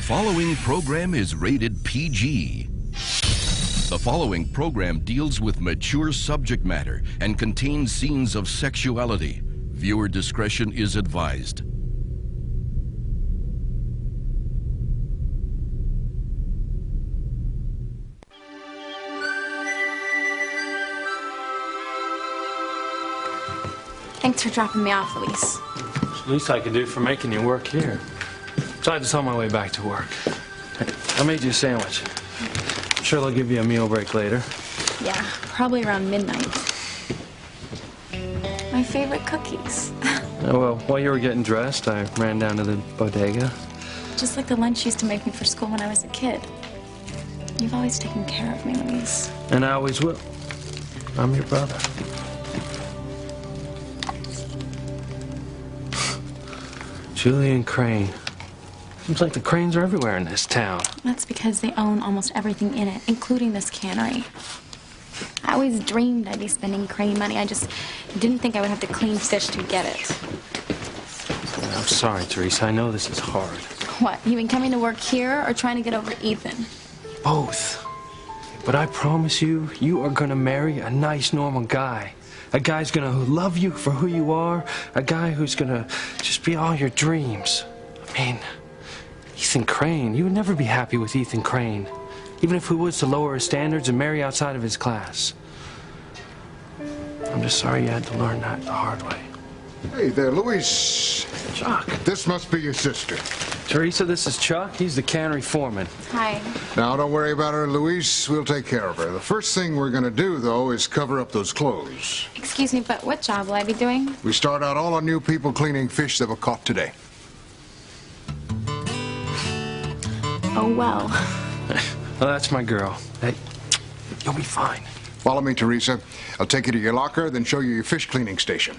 following program is rated PG. The following program deals with mature subject matter and contains scenes of sexuality. Viewer discretion is advised. Thanks for dropping me off, Luis. It's the least I can do for making you work here. Besides, it's on my way back to work. Hey, I made you a sandwich. I'm sure they'll give you a meal break later. Yeah, probably around midnight. My favorite cookies. Oh, well, while you were getting dressed, I ran down to the bodega. Just like the lunch you used to make me for school when I was a kid. You've always taken care of me, Luis. And I always will. I'm your brother. Julian Crane. Seems like the Cranes are everywhere in this town. That's because they own almost everything in it, including this cannery. I always dreamed I'd be spending Crane money. I just didn't think I would have to clean fish to get it. I'm sorry, Teresa. I know this is hard. What, you been coming to work here or trying to get over Ethan? Both. But I promise you, you are gonna marry a nice, normal guy. A guy's gonna love you for who you are. A guy who's gonna just be all your dreams. I mean, Ethan Crane. You would never be happy with Ethan Crane. Even if he was to lower his standards and marry outside of his class. I'm just sorry you had to learn that the hard way. Hey there, Luis. Chuck. This must be your sister. Teresa, this is Chuck. He's the cannery foreman. Hi. Now, don't worry about her, Luis. We'll take care of her. The first thing we're going to do, though, is cover up those clothes. Excuse me, but what job will I be doing? We start out all our new people cleaning fish that were caught today. Oh, well. Well, that's my girl. Hey, you'll be fine. Follow me, Teresa. I'll take you to your locker, then show you your fish cleaning station.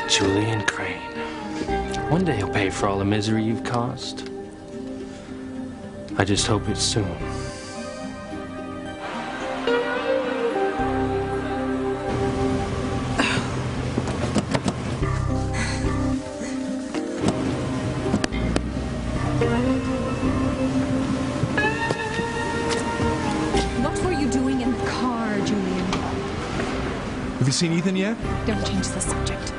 Julian Crane. One day he'll pay for all the misery you've caused. I just hope it's soon. What were you doing in the car, Julian? Have you seen Ethan yet? Don't change the subject.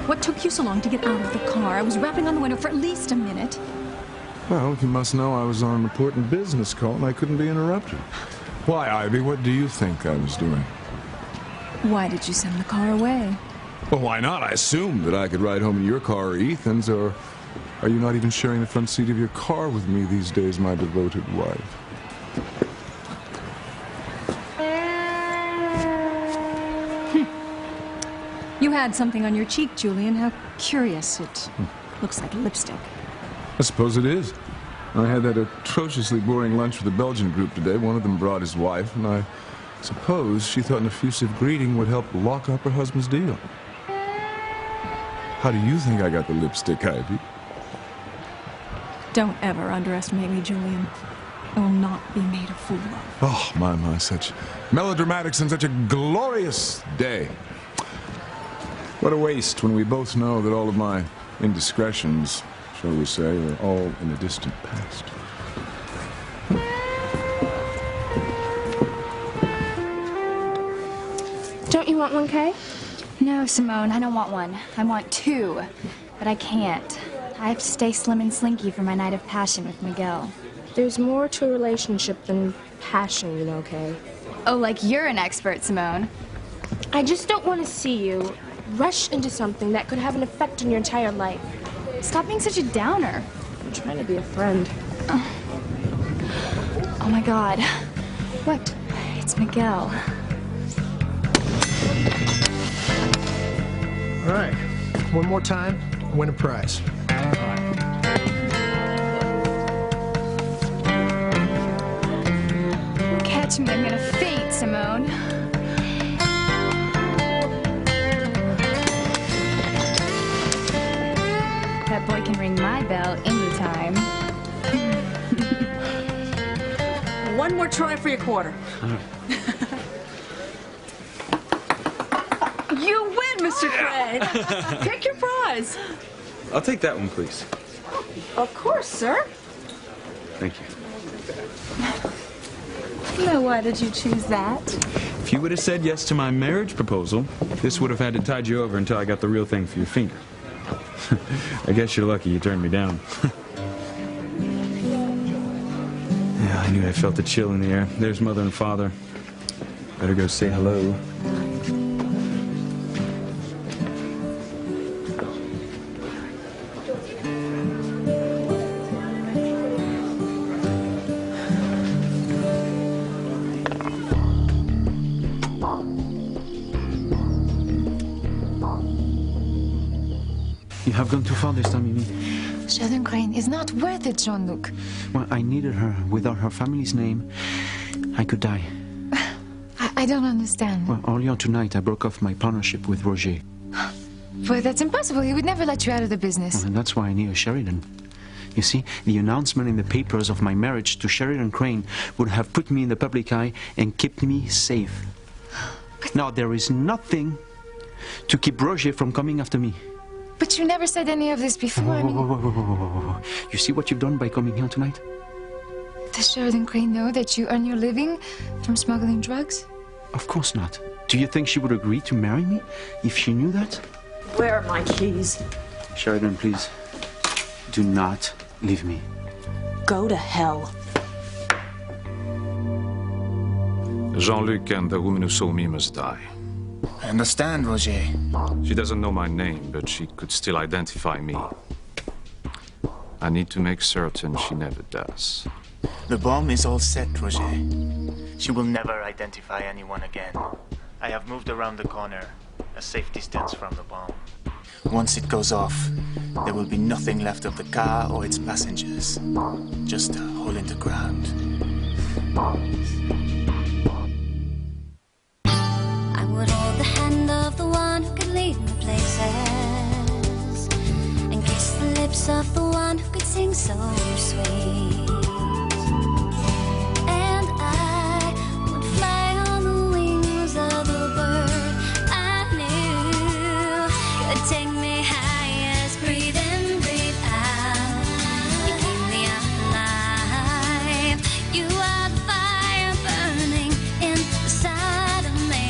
What took you so long to get out of the car? I was rapping on the window for at least a minute. Well, you must know I was on an important business call and I couldn't be interrupted. Why, Ivy, what do you think I was doing? Why did you send the car away? Well, why not? I assumed that I could ride home in your car or Ethan's, or are you not even sharing the front seat of your car with me these days, my devoted wife? You had something on your cheek, Julian. How curious. It looks like lipstick. I suppose it is. I had that atrociously boring lunch with the Belgian group today. One of them brought his wife, and I suppose she thought an effusive greeting would help lock up her husband's deal. How do you think I got the lipstick, Ivy? Don't ever underestimate me, Julian. I will not be made a fool of. Oh, my, such melodramatics and such a glorious day. What a waste when we both know that all of my indiscretions, shall we say, are all in the distant past. Don't you want one, Kay? No, Simone, I don't want one. I want two, but I can't. I have to stay slim and slinky for my night of passion with Miguel. There's more to a relationship than passion, you know, Kay. Oh, like you're an expert, Simone. I just don't want to see you rush into something that could have an effect on your entire life. Stop being such a downer. I'm trying to be a friend. Oh my God. What? It's Miguel. All right. One more time, win a prize. Catch me, I'm gonna faint, Simone. That boy can ring my bell anytime. One more try for your quarter. You win, Mr. Craig. Take your prize. I'll take that one, please. Of course, sir. Thank you. No, why did you choose that? If you would have said yes to my marriage proposal, this would have had to tide you over until I got the real thing for your finger. I guess you're lucky you turned me down. Yeah, I knew I felt a chill in the air. There's Mother and Father. Better go say hello. You have gone too far this time, you mean? Sheldon Crane is not worth it, Jean-Luc. Well, I needed her. Without her family's name, I could die. I don't understand. Well, earlier tonight, I broke off my partnership with Roger. But that's impossible. He would never let you out of the business. Well, and that's why I knew Sheridan. You see, the announcement in the papers of my marriage to Sheridan Crane would have put me in the public eye and kept me safe. Now, there is nothing to keep Roger from coming after me. But you never said any of this before. I mean, Whoa. You see what you've done by coming here tonight? does Sheridan Crane know that you earn your living from smuggling drugs? Of course not. Do you think she would agree to marry me if she knew that? Where are my keys? Sheridan, please, do not leave me. Go to hell. Jean-Luc and the woman who saw me must die. I understand, Roger. She doesn't know my name, but she could still identify me. I need to make certain she never does. The bomb is all set, Roger. She will never identify anyone again. I have moved around the corner, a safe distance from the bomb. Once it goes off, there will be nothing left of the car or its passengers. Just a hole in the ground. I would hold the hand of the one who could lead me places, and kiss the lips of the one who could sing so sweet. And I would fly on the wings of the bird I knew could take me highest. Breathe in, breathe out. You keep me alive. You are the fire burning inside of me.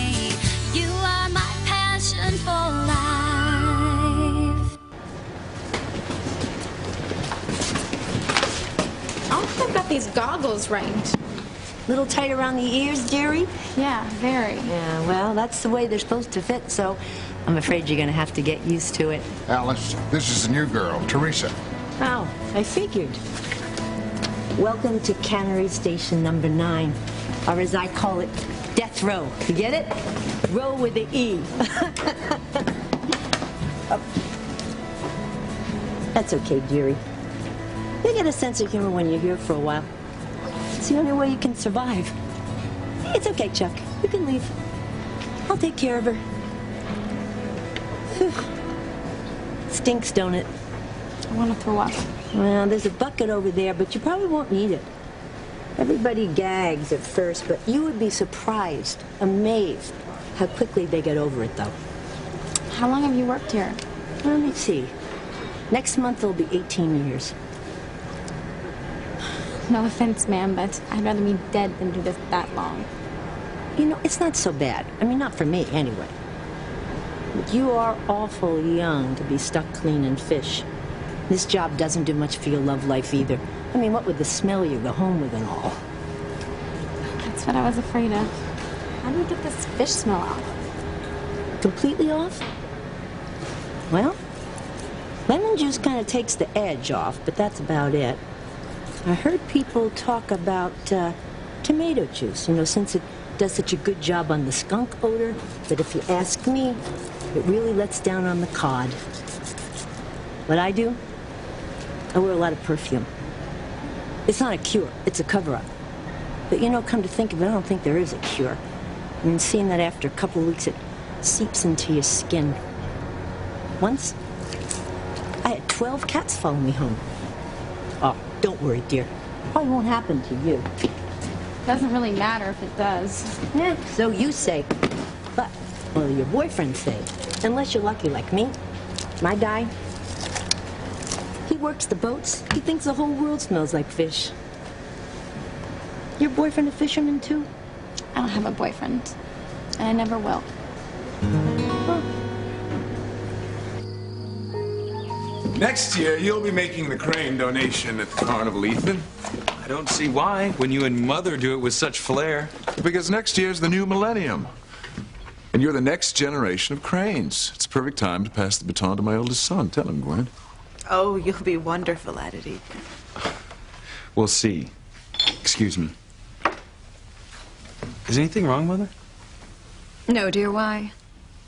You are my passion for life. I don't think I've got these goggles right. Little tight around the ears, dearie? Yeah, very. Yeah, well, that's the way they're supposed to fit, so I'm afraid you're going to have to get used to it. Alice, this is the new girl, Teresa. Oh, I figured. Welcome to Cannery Station number 9, or as I call it, Death Row. You get it? Row with the E. That's okay, dearie. You get a sense of humor when you're here for a while. It's the only way you can survive. It's okay, Chuck. You can leave. I'll take care of her. Whew. Stinks, don't it? I want to throw up. Well, there's a bucket over there, but you probably won't need it. Everybody gags at first, but you would be surprised, amazed, how quickly they get over it, though. How long have you worked here? Let me see. Next month will be 18 years. No offense, ma'am, but I'd rather be dead than do this that long. You know, it's not so bad. I mean, not for me, anyway. But you are awful young to be stuck cleaning fish. This job doesn't do much for your love life either. I mean, what with the smell you go home with and all. That's what I was afraid of. How do you get this fish smell off? Completely off? Well, lemon juice kind of takes the edge off, but that's about it. I heard people talk about tomato juice, you know, since it does such a good job on the skunk odor, but if you ask me, it really lets down on the cod. What I do? I wear a lot of perfume. It's not a cure, it's a cover-up. But you know, come to think of it, I don't think there is a cure. I mean, seeing that after a couple of weeks, it seeps into your skin. Once, I had 12 cats follow me home. Oh, don't worry, dear. Probably won't happen to you. Doesn't really matter if it does. Yeah, so you say. But, well, your boyfriend say. Unless you're lucky like me. My guy, he works the boats. He thinks the whole world smells like fish. Your boyfriend a fisherman, too? I don't have a boyfriend. And I never will. Next year, you'll be making the crane donation at the carnival, Ethan. I don't see why, when you and Mother do it with such flair. Because next year's the new millennium. And you're the next generation of cranes. It's a perfect time to pass the baton to my oldest son. Tell him, Gwen. Oh, you'll be wonderful at it, Ethan. We'll see. Excuse me. Is anything wrong, Mother? No, dear, why?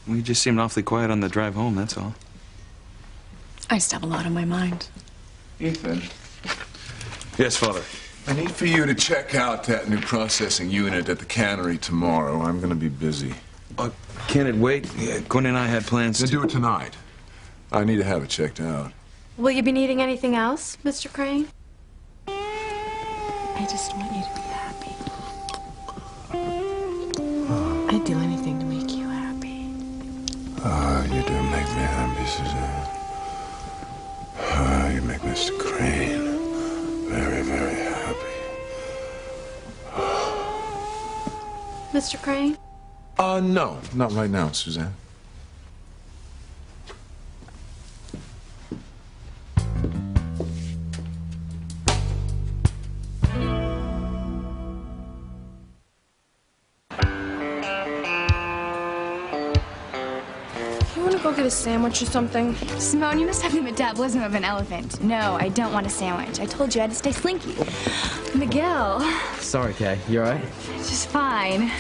We just seemed awfully quiet on the drive home, that's all. I just have a lot on my mind. Ethan. Yes, Father. I need for you to check out that new processing unit at the cannery tomorrow. I'm going to be busy. Can it wait? Gwen and I had plans to... do it tonight. I need to have it checked out. Will you be needing anything else, Mr. Crane? I just want you to be happy. I'd do anything to make you happy. You do make me happy, Suzanne. You make Mr. Crane very, very happy. Mr. Crane? No, not right now, Suzanne. You want to go get a sandwich or something? Simone, you must have the metabolism of an elephant. No, I don't want a sandwich. I told you I had to stay slinky. Miguel. Sorry, Kay. You all right? Just fine.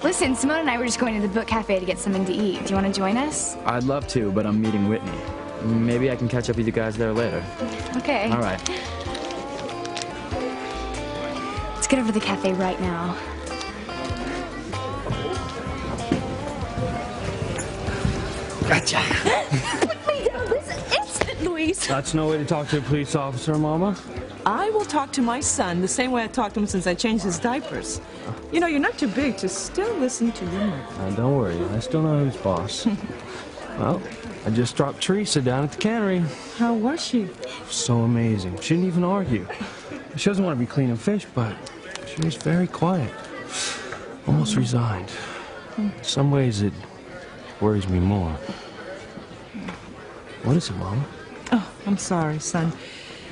Listen, Simone and I were just going to the book cafe to get something to eat. Do you want to join us? I'd love to, but I'm meeting Whitney. Maybe I can catch up with you guys there later. Okay. All right. Let's get over to the cafe right now. Gotcha. Put me down this instant, Luis. That's no way to talk to a police officer, Mama. I will talk to my son the same way I talked to him since I changed his diapers. You know, you're not too big to still listen to your mother. Don't worry, I still know who's boss. Well, I just dropped Teresa down at the cannery. How was she? So amazing. She didn't even argue. She doesn't want to be cleaning fish, but she was very quiet. Almost resigned. In some ways, it worries me more. What is it, Mama? Oh, I'm sorry, son.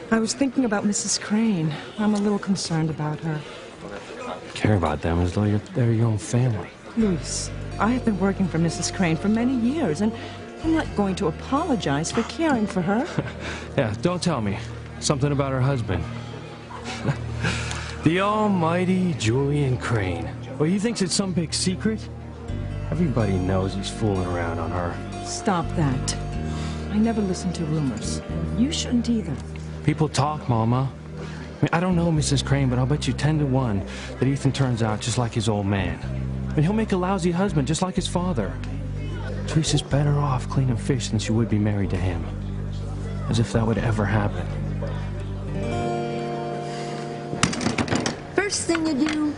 I was thinking about Mrs. Crane. I'm a little concerned about her. Care about them as though they're your own family. Luis, I have been working for Mrs. Crane for many years, and I'm not going to apologize for caring for her. Yeah, don't tell me. Something about her husband. The almighty Julian Crane. Well, he thinks it's some big secret? Everybody knows he's fooling around on her. Stop that. I never listen to rumors. You shouldn't either. People talk, Mama. I mean, I don't know Mrs. Crane, but I'll bet you 10 to 1 that Ethan turns out just like his old man. And he'll make a lousy husband just like his father. Teresa's better off cleaning fish than she would be married to him. As if that would ever happen. First thing you do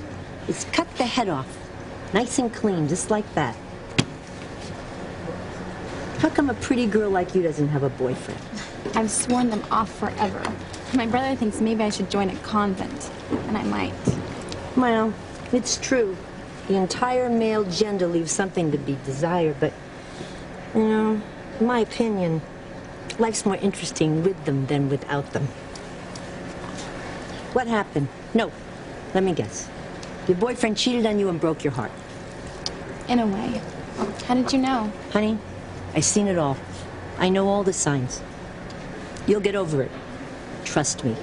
is cut the head off. Nice and clean, just like that. How come a pretty girl like you doesn't have a boyfriend? I've sworn them off forever. My brother thinks maybe I should join a convent, and I might. Well, it's true. The entire male gender leaves something to be desired, but, you know, in my opinion, life's more interesting with them than without them. What happened? No, let me guess. Your boyfriend cheated on you and broke your heart. In a way. How did you know? Honey, I've seen it all. I know all the signs. You'll get over it. Trust me.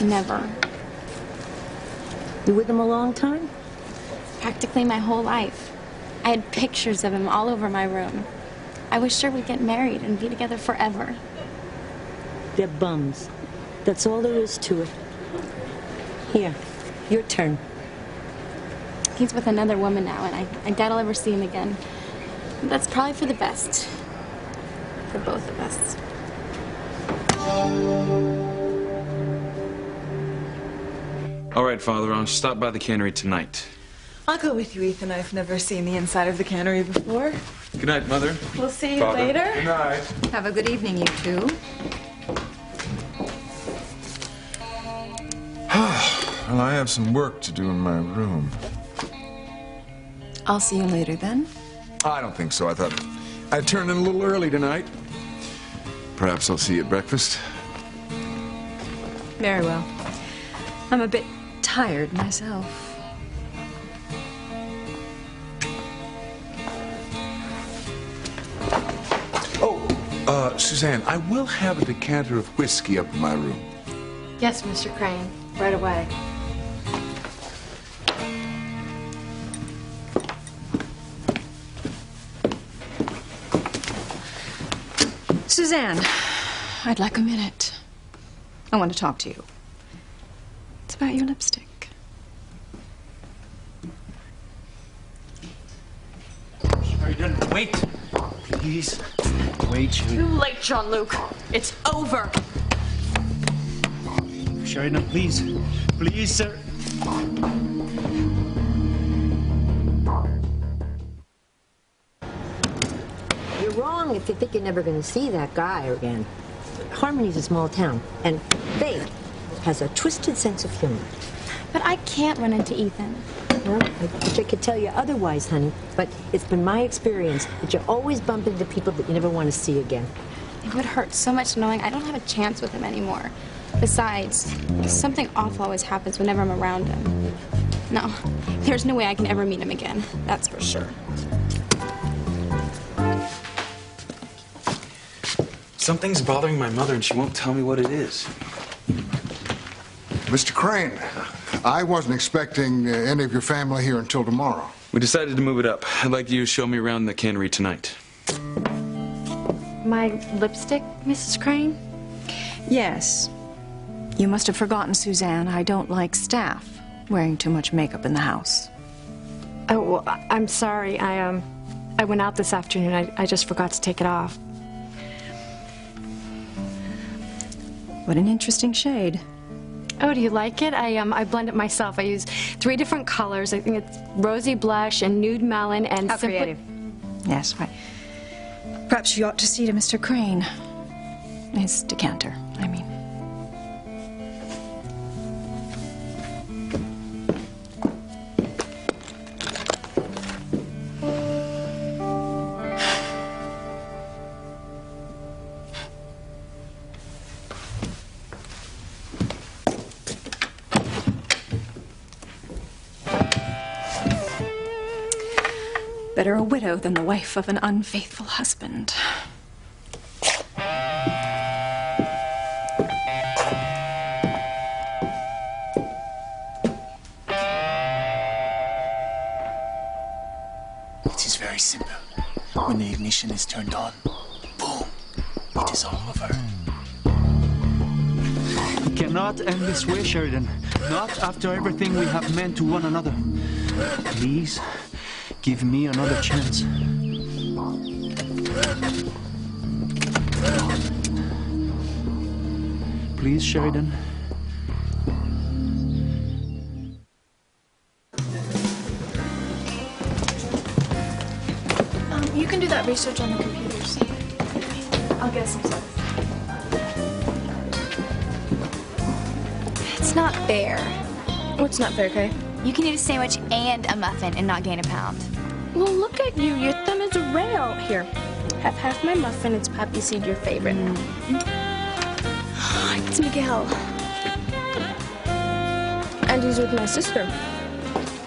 Never. You with him a long time? Practically my whole life. I had pictures of him all over my room. I was sure we'd get married and be together forever. They're bums. That's all there is to it. Here, your turn. He's with another woman now, and I doubt I'll ever see him again. That's probably for the best. For both of us. All right, Father, I'll stop by the cannery tonight. I'll go with you, Ethan. I've never seen the inside of the cannery before. Good night, Mother. We'll see you Father. later. Good night. Have a good evening, you two. Well, I have some work to do in my room. I'll see you later then. I don't think so. I thought I'd turn in a little early tonight. Perhaps I'll see you at breakfast. Very well. I'm a bit tired myself. Suzanne, I will have a decanter of whiskey up in my room. Yes, Mr. Crane. Right away. Suzanne, I'd like a minute. I want to talk to you. It's about your lipstick. Sheridan, wait. Please. Wait, Too late, Jean-Luc. It's over. Sheridan, please. Please, sir. You're wrong if you think you're never going to see that guy again. Harmony's a small town, and Faye has a twisted sense of humor. But I can't run into Ethan. Well, I wish I could tell you otherwise, honey, but it's been my experience that you always bump into people that you never want to see again. It would hurt so much knowing I don't have a chance with him anymore. Besides, something awful always happens whenever I'm around him. No, there's no way I can ever meet him again. That's for sure. Something's bothering my mother, and she won't tell me what it is. Mr. Crane, I wasn't expecting any of your family here until tomorrow. We decided to move it up. I'd like you to show me around the cannery tonight. My lipstick, Mrs. Crane? Yes. You must have forgotten, Suzanne. I don't like staff wearing too much makeup in the house. Oh, well, I'm sorry. I went out this afternoon. I just forgot to take it off. What an interesting shade. Oh, do you like it? I blend it myself. I use 3 different colors. I think it's rosy blush and nude melon and How creative. Yes, right. Perhaps you ought to see to Mr. Crane. His decanter, I mean. Better a widow than the wife of an unfaithful husband. It is very simple. When the ignition is turned on, boom, it is all over. You cannot end this way, Sheridan. Not after everything we have meant to one another. Please, give me another chance. Please, Sheridan. You can do that research on the computers. I'll get some stuff. It's not fair. What's not fair, Kay? You can eat a sandwich and a muffin and not gain a pound. Well, look at you. Your thumb is a rail. Here, have half my muffin. It's poppy seed, your favorite. It's Miguel. And he's with my sister.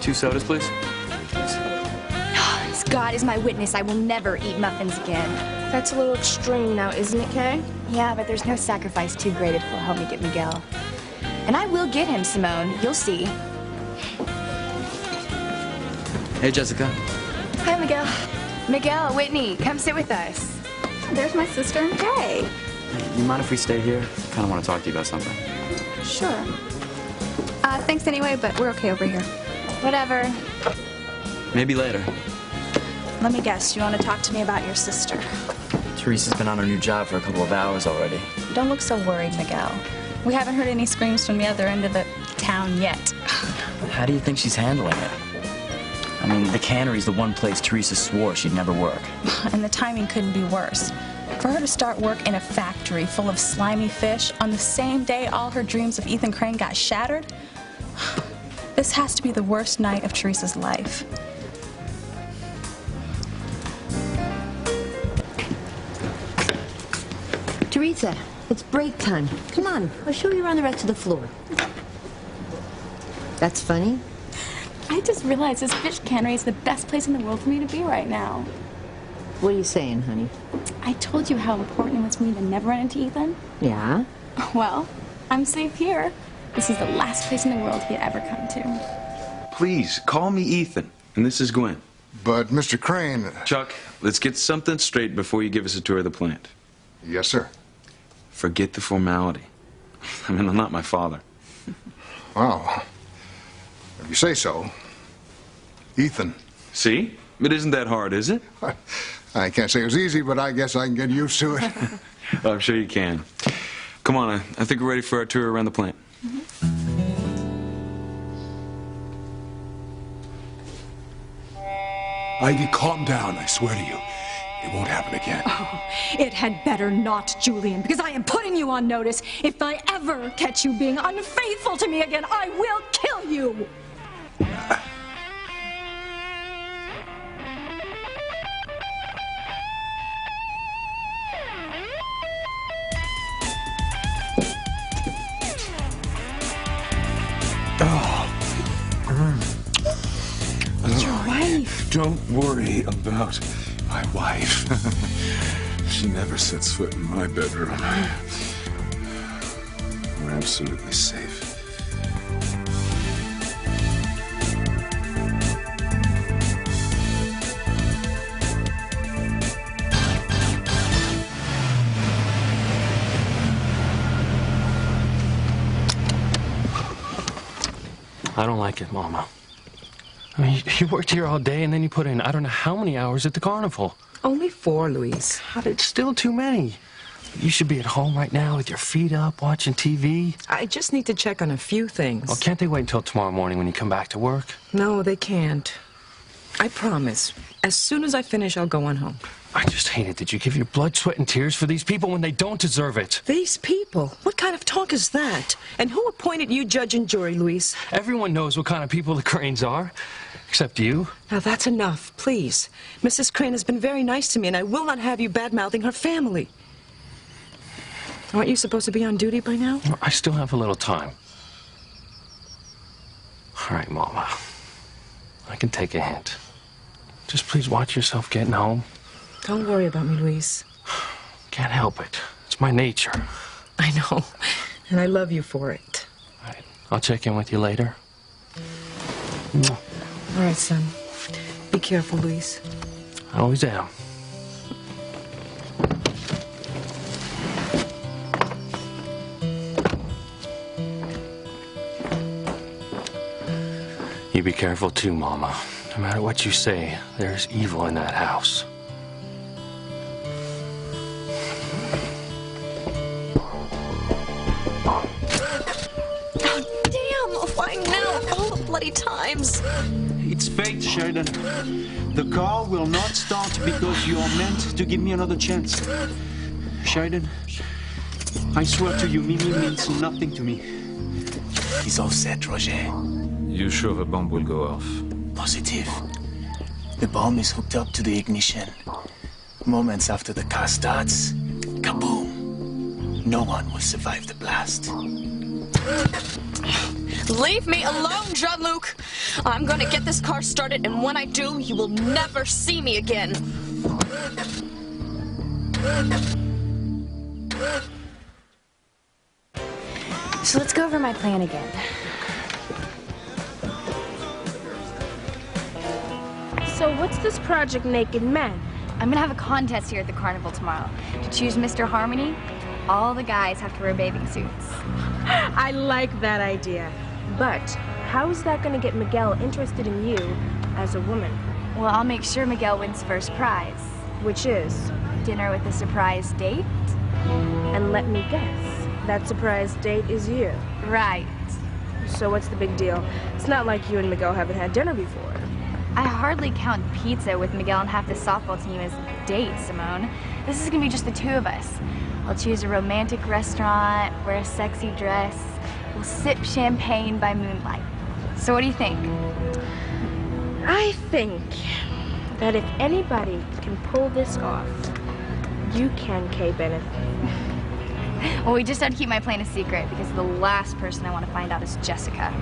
2 sodas, please. God is my witness. I will never eat muffins again. That's a little extreme now, isn't it, Kay? Yeah, but there's no sacrifice too great if it'll help me get Miguel. And I will get him, Simone. You'll see. Hey, Jessica. Hi, Miguel. Miguel, Whitney, come sit with us. There's my sister. Hey. You mind if we stay here? I kind of want to talk to you about something. Sure. Thanks anyway, but we're okay over here. Whatever. Maybe later. Let me guess, you want to talk to me about your sister? Teresa's been on her new job for a couple of hours already. Don't look so worried, Miguel. We haven't heard any screams from the other end of it. town yet. How do you think she's handling it? I mean, the cannery's the one place Teresa swore she'd never work. And the timing couldn't be worse. For her to start work in a factory full of slimy fish on the same day all her dreams of Ethan Crane got shattered, this has to be the worst night of Teresa's life. Teresa, it's break time. Come on, I'll show you around the rest of the floor. That's funny. I just realized this fish cannery is the best place in the world for me to be right now. What are you saying, honey? I told you how important it was for me to never run into Ethan. Yeah? Well, I'm safe here. This is the last place in the world he'd ever come to. Please, call me Ethan. And this is Gwen. But, Mr. Crane... Chuck, let's get something straight before you give us a tour of the plant. Yes, sir. Forget the formality. I mean, I'm not my father. Well, if you say so. Ethan. See? It isn't that hard, is it? I can't say it was easy, but I guess I can get used to it. Oh, I'm sure you can. Come on, I think we're ready for our tour around the plant. Ivy, calm down, I swear to you. It won't happen again. Oh, it had better not, Julian, because I am putting you on notice. If I ever catch you being unfaithful to me again, I will kill you. It's your wife. Don't worry about my wife. She never sets foot in my bedroom. We're absolutely safe. I don't like it, Mama. I mean, you worked here all day and then you put in I don't know how many hours at the carnival. Only 4, Luis. It's still too many. You should be at home right now with your feet up, watching TV. I just need to check on a few things. Well, can't they wait until tomorrow morning when you come back to work? No, they can't. I promise. As soon as I finish, I'll go on home. I just hate it that you give your blood, sweat, and tears for these people when they don't deserve it. These people? What kind of talk is that? And who appointed you judge and jury, Luis? Everyone knows what kind of people the Cranes are, except you. Now, that's enough, please. Mrs. Crane has been very nice to me, and I will not have you bad-mouthing her family. Aren't you supposed to be on duty by now? Well, I still have a little time. All right, Mama. I can take a hint. Just please watch yourself getting home. Don't worry about me, Luis. Can't help it. It's my nature. I know, and I love you for it. All right, I'll check in with you later. All right, son. Be careful, Luis. I always am. You be careful too, Mama. No matter what you say, there's evil in that house. Oh, damn! Why now? All the bloody times. It's fate, Sheridan. The car will not start because you are meant to give me another chance. Sheridan, I swear to you, Mimi means nothing to me. He's all set, Roger. You sure the bomb will go off? Positive. The bomb is hooked up to the ignition. Moments after the car starts, kaboom! No one will survive the blast. Leave me alone, Jean-Luc. I'm gonna get this car started, and when I do, you will never see me again. So let's go over my plan again. So what's this Project Naked Men? I'm gonna have a contest here at the carnival tomorrow. To choose Mr. Harmony, all the guys have to wear bathing suits. I like that idea. But how is that gonna get Miguel interested in you as a woman? Well, I'll make sure Miguel wins first prize. Which is? Dinner with a surprise date. And let me guess, that surprise date is you. Right. so what's the big deal? It's not like you and Miguel haven't had dinner before. I hardly count pizza with Miguel and half the softball team as dates, Simone. This is gonna be just the two of us. I'll choose a romantic restaurant, wear a sexy dress, we'll sip champagne by moonlight. So what do you think? I think that if anybody can pull this off, you can, Kay Bennett. Well, we just have to keep my plan a secret because the last person I want to find out is Jessica.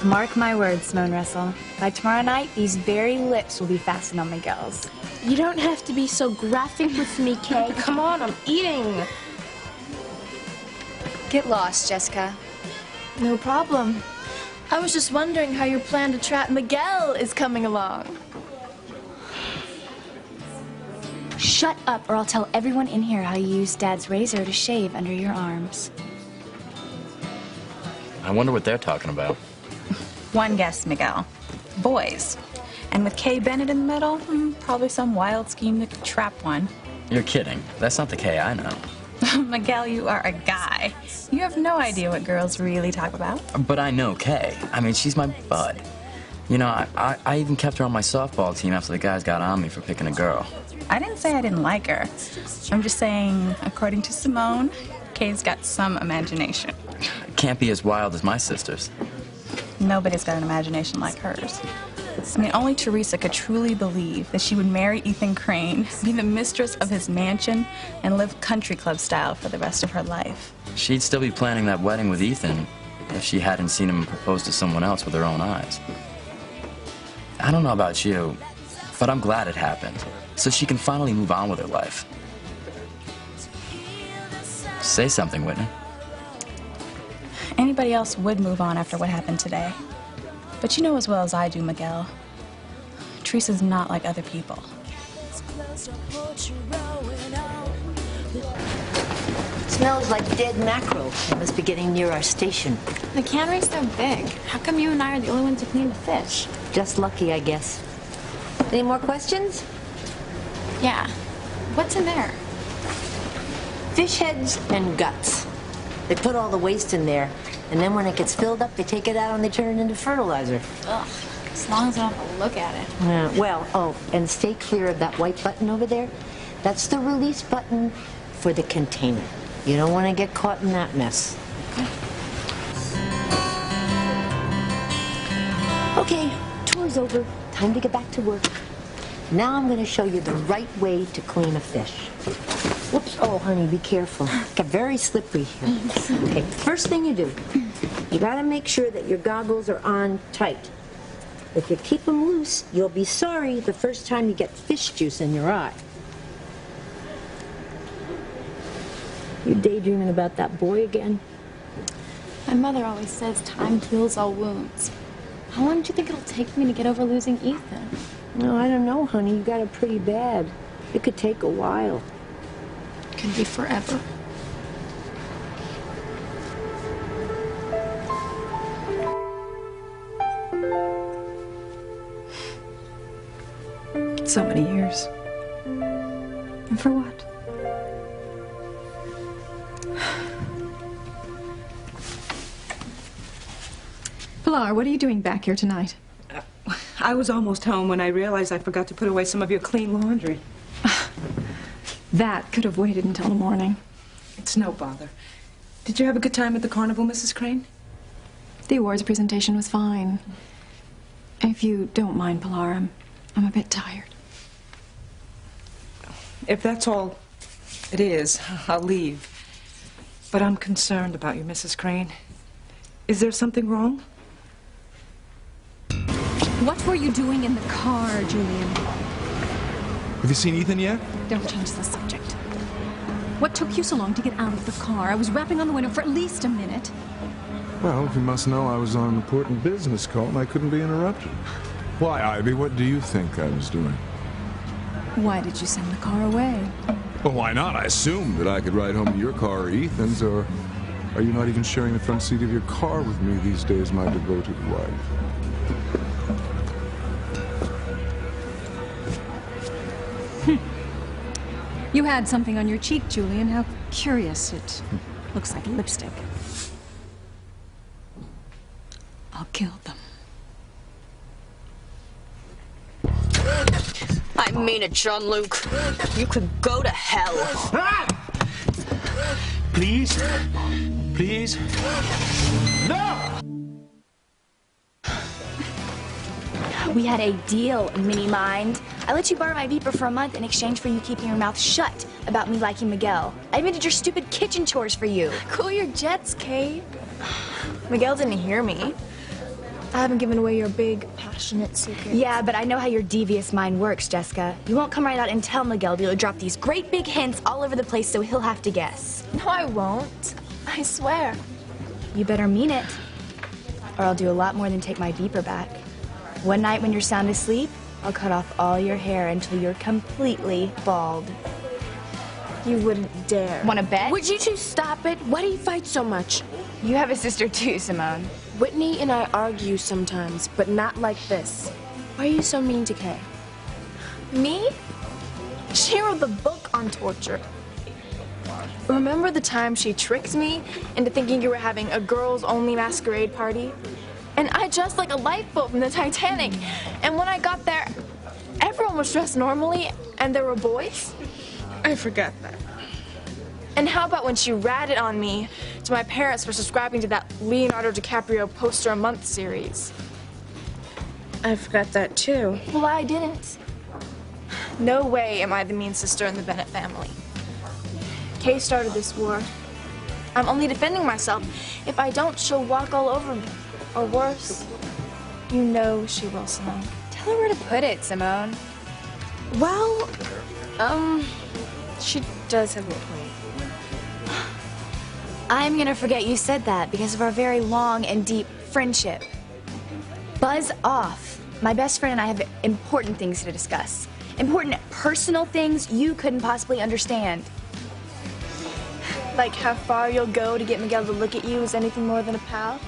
Mark my words, Simone Russell. By tomorrow night, these very lips will be fastened on Miguel's. You don't have to be so graphic with me, Kay. Come on, I'm eating. Get lost, Jessica. No problem. I was just wondering how your plan to trap Miguel is coming along. Shut up, or I'll tell everyone in here how you used Dad's razor to shave under your arms. I wonder what they're talking about. One guess, Miguel. Boys. And with Kay Bennett in the middle, probably some wild scheme to trap one. You're kidding. That's not the Kay I know. Miguel, you are a guy. You have no idea what girls really talk about. But I know Kay. I mean, she's my bud. You know, I even kept her on my softball team after the guys got on me for picking a girl. I didn't say I didn't like her. I'm just saying, according to Simone, Kay's got some imagination. Can't be as wild as my sisters. Nobody's got an imagination like hers. I mean, only Teresa could truly believe that she would marry Ethan Crane, be the mistress of his mansion, and live country club style for the rest of her life. She'd still be planning that wedding with Ethan if she hadn't seen him propose to someone else with her own eyes. I don't know about you, but I'm glad it happened, so she can finally move on with her life. Say something, Whitney. Anybody else would move on after what happened today. But you know as well as I do, Miguel, Teresa's not like other people. It smells like dead mackerel. It must be getting near our station. The cannery's so big. How come you and I are the only ones who clean the fish? Just lucky, I guess. Any more questions? Yeah. What's in there? Fish heads and guts. They put all the waste in there, and then when it gets filled up, they take it out and they turn it into fertilizer. Ugh. As long as I don't have to look at it. Well, and stay clear of that white button over there. That's the release button for the container. You don't want to get caught in that mess. Okay, tour's over. Time to get back to work. Now I'm going to show you the right way to clean a fish. Whoops, oh honey, be careful. It got very slippery here. Okay, first thing you do, you gotta make sure that your goggles are on tight. If you keep them loose, you'll be sorry the first time you get fish juice in your eye. You daydreaming about that boy again? My mother always says time heals all wounds. How long do you think it'll take me to get over losing Ethan? No, I don't know, honey. You got it pretty bad. It could take a while. Could be forever. So many years. And for what? Pilar, what are you doing back here tonight? I was almost home when I realized I forgot to put away some of your clean laundry. That could have waited until the morning. It's no bother. Did you have a good time at the carnival, Mrs. Crane? The awards presentation was fine. If you don't mind, Pilar, I'm a bit tired. If that's all it is, I'll leave. But I'm concerned about you, Mrs. Crane. Is there something wrong? What were you doing in the car, Julian? Have you seen Ethan yet? Don't change the subject. What took you so long to get out of the car? I was rapping on the window for at least a minute. Well, if you must know, I was on an important business call and I couldn't be interrupted. Why, Ivy, what do you think I was doing? Why did you send the car away? Well, why not? I assumed that I could ride home in your car or Ethan's, or are you not even sharing the front seat of your car with me these days, my devoted wife? You had something on your cheek, Julian. How curious. It looks like lipstick. I'll kill them. I mean it, Jean-Luc. You could go to hell. Please? Please? No! We had a deal, Mini Mind. I let you borrow my beeper for a month in exchange for you keeping your mouth shut about me liking Miguel. I even did your stupid kitchen chores for you. Cool your jets, Kate. Miguel didn't hear me. I haven't given away your big, passionate secret. Yeah, but I know how your devious mind works, Jessica. You won't come right out and tell Miguel, but you'll drop these great big hints all over the place so he'll have to guess. No, I won't. I swear. You better mean it, or I'll do a lot more than take my beeper back. One night when you're sound asleep, I'll cut off all your hair until you're completely bald. You wouldn't dare. Want to bet? Would you two stop it? Why do you fight so much? You have a sister too, Simone. Whitney and I argue sometimes, but not like this. Why are you so mean to Kay? Me? She wrote the book on torture. Remember the time she tricked me into thinking you were having a girls-only masquerade party? And I dressed like a lifeboat from the Titanic. And when I got there, everyone was dressed normally, and there were boys. I forgot that. And how about when she ratted on me to my parents for subscribing to that Leonardo DiCaprio poster a month series? I forgot that too. Well, I didn't. No way am I the mean sister in the Bennett family. Kay started this war. I'm only defending myself. If I don't, she'll walk all over me. Or worse. You know she will, Simone. Tell her where to put it, Simone. Well, she does have a point. I'm gonna forget you said that because of our very long and deep friendship. Buzz off. My best friend and I have important things to discuss. Important personal things you couldn't possibly understand. Like how far you'll go to get Miguel to look at you as anything more than a pal?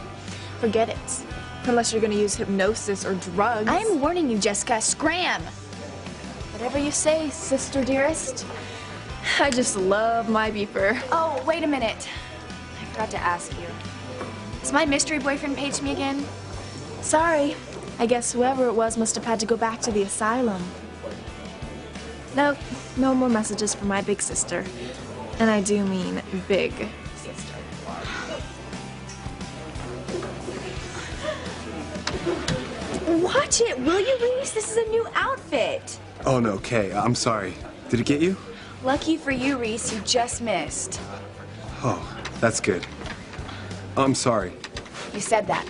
Forget it. Unless you're gonna use hypnosis or drugs. I'm warning you, Jessica. Scram! Whatever you say, sister dearest. I just love my beeper. Oh, wait a minute. I forgot to ask you. Has my mystery boyfriend paged me again? Sorry. I guess whoever it was must have had to go back to the asylum. No, no more messages from my big sister. And I do mean big sister. Watch it, will you, Reese? This is a new outfit. Oh, no, Kay, I'm sorry. Did it get you? Lucky for you, Reese, you just missed. Oh, that's good. I'm sorry. You said that.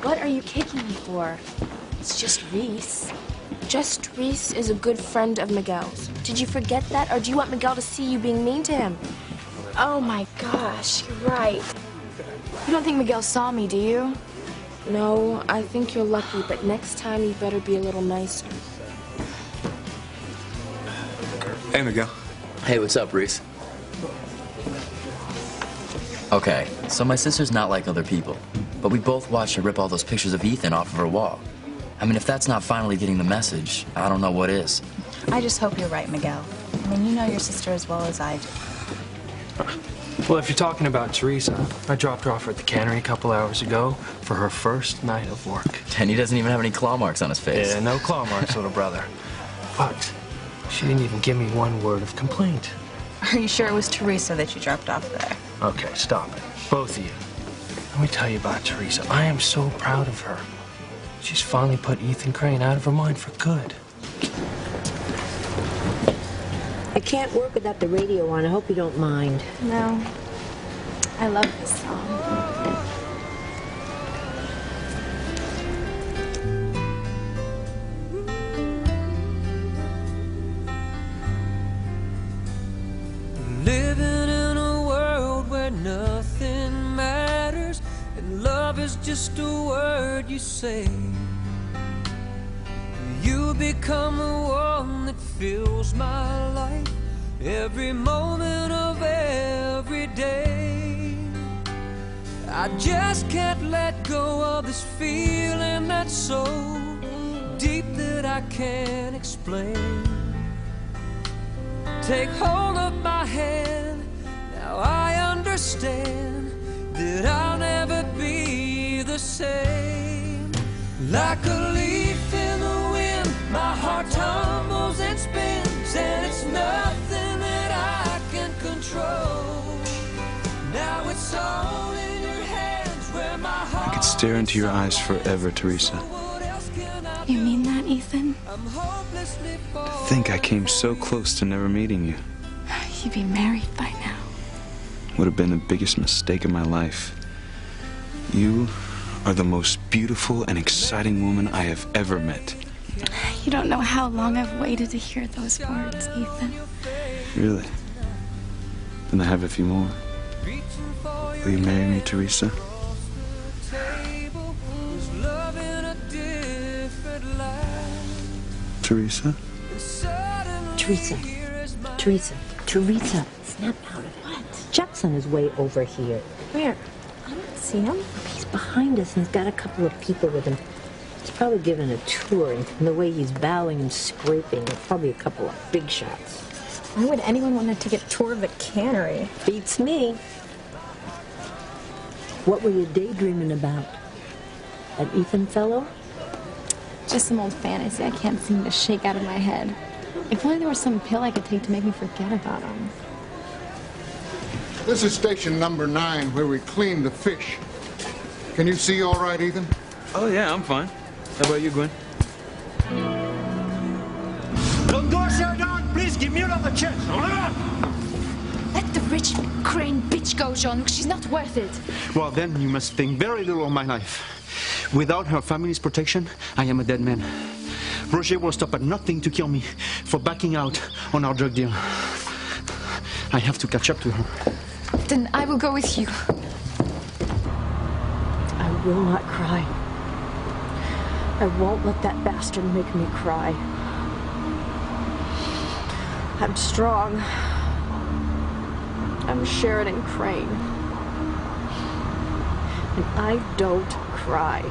What are you kicking me for? It's just Reese. Just Reese is a good friend of Miguel's. Did you forget that, or do you want Miguel to see you being mean to him? Oh my gosh, you're right. You don't think Miguel saw me, do you? No, I think you're lucky, but next time you better be a little nicer. Hey, Miguel. Hey, what's up, Reese? Okay, so my sister's not like other people, but we both watched her rip all those pictures of Ethan off of her wall. I mean, if that's not finally getting the message, I don't know what is. I just hope you're right, Miguel. I mean, you know your sister as well as I do. Well, if you're talking about Teresa, I dropped her off at the cannery a couple hours ago for her first night of work. And he doesn't even have any claw marks on his face. Yeah, no claw marks, little brother. But she didn't even give me one word of complaint. Are you sure it was Teresa that you dropped off there? Okay, stop it. Both of you. Let me tell you about Teresa. I am so proud of her. She's finally put Ethan Crane out of her mind for good. I can't work without the radio on. I hope you don't mind. No. I love this song. Living in a world where nothing matters and love is just a word you say. You become the one that fills my life every moment of every day. I just can't let go of this feeling that's so deep that I can't explain. Take hold of my hand, now I understand that I'll never be the same. Like a leaf in the wind, my heart tumbles and spins, and it's nothing that I can control. Now it's all in your hands where my heart. I could stare into your eyes forever, Teresa. You mean that, Ethan? To think I came so close to never meeting you. You'd be married by now. Would have been the biggest mistake of my life. You are the most beautiful and exciting woman I have ever met. You don't know how long I've waited to hear those words, Ethan. Really? Then I have a few more. Will you marry me, Teresa? Teresa? Teresa. Teresa. Teresa. Snap out of it. What? Jackson is way over here. Where? I don't see him. He's behind us and he's got a couple of people with him. He's probably giving a tour, and the way he's bowing and scraping, probably a couple of big shots. Why would anyone want to take a tour of the cannery? Beats me. What were you daydreaming about? That Ethan fellow? Just some old fantasy I can't seem to shake out of my head. If only there was some pill I could take to make me forget about him. This is station number 9, where we clean the fish. Can you see all right, Ethan? Oh, yeah, I'm fine. How about you, Gwen? Don't go, sir, don't. Please give me another chance. Let the rich Crane bitch go, Jean-Luc. She's not worth it. Well, then you must think very little of my life. Without her family's protection, I am a dead man. Roger will stop at nothing to kill me for backing out on our drug deal. I have to catch up to her. Then I will go with you. I will not cry. I won't let that bastard make me cry. I'm strong. I'm Sheridan Crane. And I don't cry.